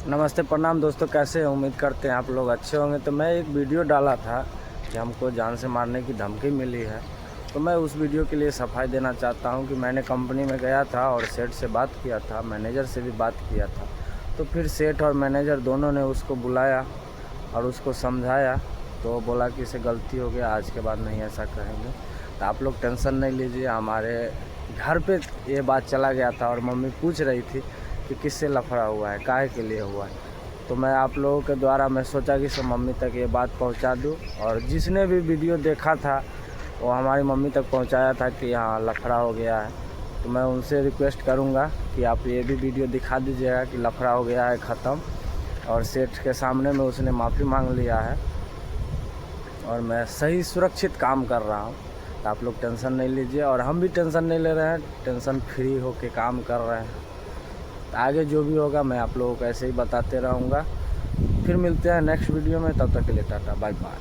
नमस्ते, प्रणाम दोस्तों, कैसे हैं? उम्मीद करते हैं आप लोग अच्छे होंगे। तो मैं एक वीडियो डाला था कि हमको जान से मारने की धमकी मिली है, तो मैं उस वीडियो के लिए सफाई देना चाहता हूं कि मैंने कंपनी में गया था और सेठ से बात किया था, मैनेजर से भी बात किया था। तो फिर सेठ और मैनेजर दोनों ने उसको बुलाया और उसको समझाया, तो वो बोला कि इसे गलती हो गया, आज के बाद नहीं ऐसा करेंगे। तो आप लोग टेंशन नहीं लीजिए, हमारे घर पे ये बात चला गया था और मम्मी पूछ रही थी कि किससे लफड़ा हुआ है, काहे के लिए हुआ है। तो मैं आप लोगों के द्वारा मैं सोचा कि सब मम्मी तक ये बात पहुंचा दूं, और जिसने भी वीडियो देखा था वो हमारी मम्मी तक पहुंचाया था कि हाँ लफड़ा हो गया है। तो मैं उनसे रिक्वेस्ट करूंगा कि आप ये भी वीडियो दिखा दीजिएगा कि लफड़ा हो गया है ख़त्म, और सेठ के सामने में उसने माफ़ी मांग लिया है और मैं सही सुरक्षित काम कर रहा हूँ। तो आप लोग टेंशन नहीं लीजिए, और हम भी टेंशन नहीं ले रहे हैं, टेंशन फ्री होके काम कर रहे हैं। आगे जो भी होगा मैं आप लोगों को ऐसे ही बताते रहूँगा। फिर मिलते हैं नेक्स्ट वीडियो में, तब तक के लिए टाटा बाय बाय।